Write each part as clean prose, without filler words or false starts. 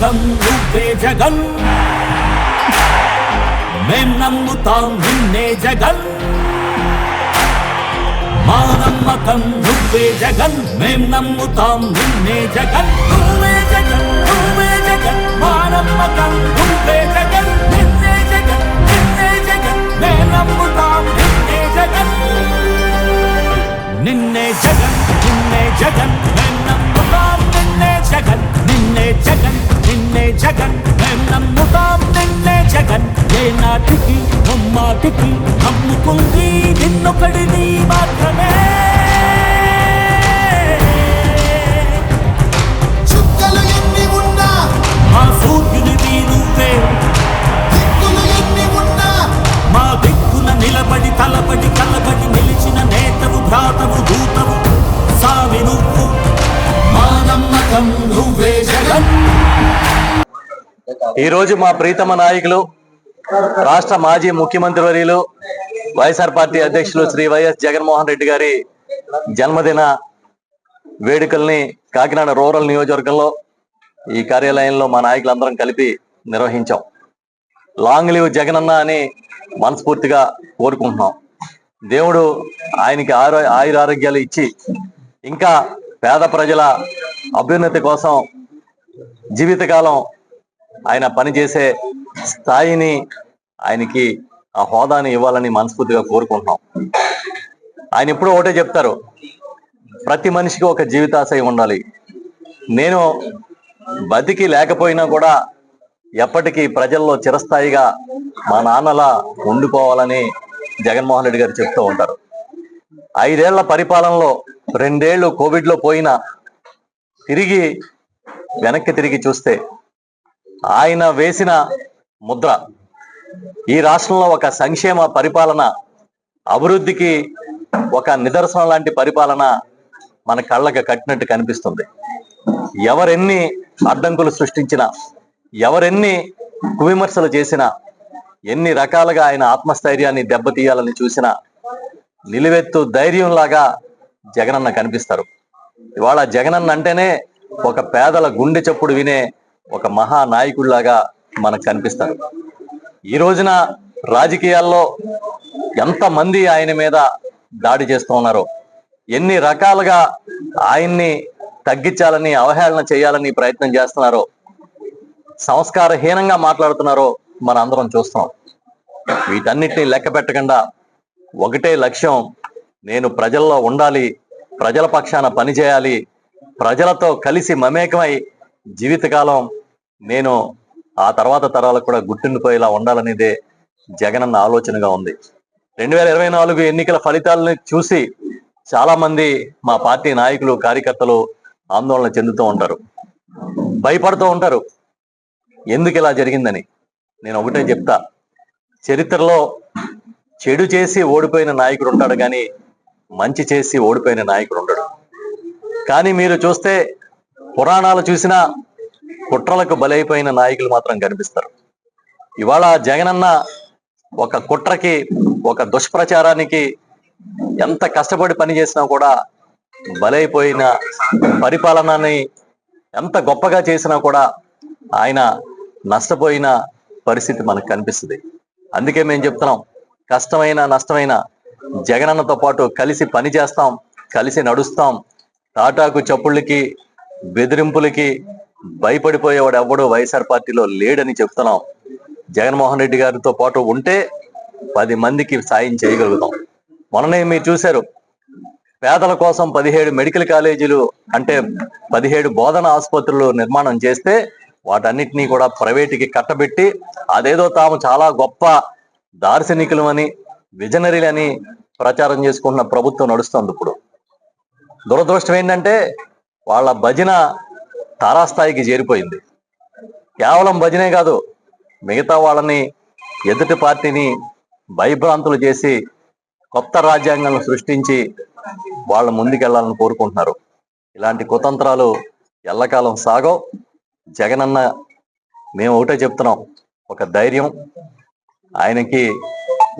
నమ్మకం నువ్వే జగన్, మేం నమ్ముతాం నిన్నే జగన్. మా నమ్మకం నువ్వే జగన్, మేం నమ్ముతాం నిన్నే జగన్. నువ్వే జగన్, నువ్వే జగన్, మా నమ్మకం నువ్వే జగన్. నిన్నే జగన్, నిన్నే జగన్, మేం నమ్ముతాం నిన్నే జగన్. నిన్నే జగన్, నిన్నే జగన్, మేం నమ్ముతాం నిన్నే జగన్. నిన్నే జగన్, నిన్నే జగన్, మేం నమ్ముతాం నిన్నే జగన్. ఏ నాటికి నమ్మాటికి నమ్ముకుంది నిన్నొకడిని మాత్రమే. చుక్కలు ఎన్ని ఉన్నా మా సూర్యునివి నువ్వే, దిక్కులు ఎన్ని ఉన్నా మా దిక్కున నిలబడి తలబడి కలబడి నిలిచిన నేతవు భ్రాతవు దూతవు సావి నువ్వు. మా నమ్మకం నువ్వే జగన్. ఈ రోజు మా ప్రీతమ నాయకులు రాష్ట్ర మాజీ ముఖ్యమంత్రి వర్యులు వైఎస్ఆర్ పార్టీ అధ్యక్షులు శ్రీ వైఎస్ జగన్మోహన్ రెడ్డి గారి జన్మదిన వేడుకల్ని కాకినాడ రూరల్ నియోజకవర్గంలో ఈ కార్యాలయంలో మా నాయకులందరం కలిపి నిర్వహించాం. లాంగ్ లివ్ జగనన్న అని మనస్ఫూర్తిగా కోరుకుంటున్నాం. దేవుడు ఆయనకి ఆయురారోగ్యాలు ఇచ్చి ఇంకా పేద ప్రజల అభ్యున్నతి కోసం జీవితకాలం ఆయన పనిచేసే స్థాయిని ఆయనకి ఆ హోదాని ఇవ్వాలని మనస్ఫూర్తిగా కోరుకుంటున్నాం. ఆయన ఎప్పుడూ ఒకటే చెప్తారు, ప్రతి మనిషికి ఒక జీవితాశయం ఉండాలి. నేను బతికి లేకపోయినా కూడా ఎప్పటికీ ప్రజల్లో చిరస్థాయిగా మా నాన్నలా ఉండిపోవాలని జగన్మోహన్ రెడ్డి గారు చెప్తూ ఉంటారు. 5 ఏళ్ల పరిపాలనలో 2 ఏళ్లు కోవిడ్లో పోయినా తిరిగి వెనక్కి తిరిగి చూస్తే ఆయన వేసిన ముద్ర ఈ రాష్ట్రంలో ఒక సంక్షేమ పరిపాలన, అభివృద్ధికి ఒక నిదర్శనం లాంటి పరిపాలన మన కళ్ళకి కట్టినట్టు కనిపిస్తుంది. ఎవరెన్ని అడ్డంకులు సృష్టించినా, ఎవరెన్ని కువిమర్శలు చేసినా, ఎన్ని రకాలుగా ఆయన ఆత్మస్థైర్యాన్ని దెబ్బతీయాలని చూసినా నిలువెత్తు ధైర్యంలాగా జగనన్న కనిపిస్తారు. ఇవాళ జగనన్న అంటేనే ఒక పేదల గుండె చప్పుడు వినే ఒక మహానాయకుడిలాగా మనకు కనిపిస్తారు. ఈ రోజున రాజకీయాల్లో ఎంతమంది ఆయన మీద దాడి చేస్తూ ఉన్నారో, ఎన్ని రకాలుగా ఆయన్ని తగ్గించాలని అవహేళన చేయాలని ప్రయత్నం చేస్తున్నారో, సంస్కారహీనంగా మాట్లాడుతున్నారో మన అందరం చూస్తున్నాం. వీటన్నిటిని లెక్క పెట్టకుండా ఒకటే లక్ష్యం, నేను ప్రజల్లో ఉండాలి, ప్రజల పక్షాన పనిచేయాలి, ప్రజలతో కలిసి మమేకమై జీవితకాలం నేను ఆ తర్వాత తరాలకు కూడా గుర్తుండిపోయేలా ఉండాలనేదే జగనన్న ఆలోచనగా ఉంది. 2024 ఎన్నికల ఫలితాలను చూసి చాలా మంది మా పార్టీ నాయకులు కార్యకర్తలు ఆందోళన చెందుతూ ఉంటారు, భయపడుతూ ఉంటారు, ఎందుకు ఇలా జరిగిందని. నేను ఒకటే చెప్తా, చరిత్రలో చెడు చేసి ఓడిపోయిన నాయకుడు ఉంటాడు కానీ మంచి చేసి ఓడిపోయిన నాయకుడు ఉండడు. కానీ మీరు చూస్తే పురాణాలు చూసినా కుట్రలకు బలైపోయిన నాయకులు మాత్రం కనిపిస్తారు. ఇవాళ జగనన్న ఒక కుట్రకి, ఒక దుష్ప్రచారానికి ఎంత కష్టపడి పనిచేసినా కూడా బలైపోయిన పరిపాలనని ఎంత గొప్పగా చేసినా కూడా ఆయన నష్టపోయిన పరిస్థితి మనకు కనిపిస్తుంది. అందుకే మేము చెప్తున్నాం, కష్టమైన నష్టమైన జగనన్నతో పాటు కలిసి పని చేస్తాం, కలిసి నడుస్తాం. తాటాకు చప్పుళ్ళకి బెదిరింపులకి భయపడిపోయేవాడు ఎవడు వైఎస్ఆర్ పార్టీలో లేడని చెప్తున్నాం. జగన్మోహన్ రెడ్డి గారితో పాటు ఉంటే 10 మందికి సాయం చేయగలుగుతాం. మొన్ననే మీరు చూశారు, పేదల కోసం 17 మెడికల్ కాలేజీలు అంటే 17 బోధన ఆసుపత్రులు నిర్మాణం చేస్తే వాటన్నిటినీ కూడా ప్రైవేటుకి కట్టబెట్టి అదేదో తాము చాలా గొప్ప దార్శనికులమని, విజనరీలని ప్రచారం చేసుకుంటున్న ప్రభుత్వం నడుస్తుంది. ఇప్పుడు దురదృష్టం ఏంటంటే వాళ్ళ భజన తారాస్థాయికి చేరిపోయింది. కేవలం భజనే కాదు, మిగతా వాళ్ళని, ఎదుటి పార్టీని భయభ్రాంతులు చేసి కొత్త రాజ్యాంగాలను సృష్టించి వాళ్ళ ముందుకెళ్లాలని కోరుకుంటున్నారు. ఇలాంటి కుతంత్రాలు ఎల్లకాలం సాగో. జగనన్న మేము ఒకటే చెప్తున్నాం, ఒక ధైర్యం, ఆయనకి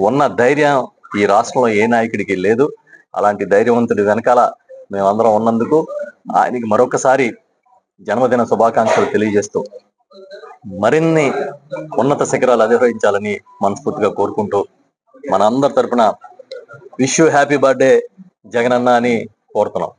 ఉన్న ధైర్యం ఈ రాష్ట్రంలో ఏ నాయకుడికి లేదు. అలాంటి ధైర్యవంతుడి వెనకాల మేమందరం ఉన్నందుకు ఆయనకి మరొకసారి జన్మదిన శుభాకాంక్షలు తెలియజేస్తూ మరిన్ని ఉన్నత శిఖరాలు అధిరోహించాలని మనస్ఫూర్తిగా కోరుకుంటూ మన అందరి తరపున wish you happy birthday Jagananna అని కోరుతున్నాం.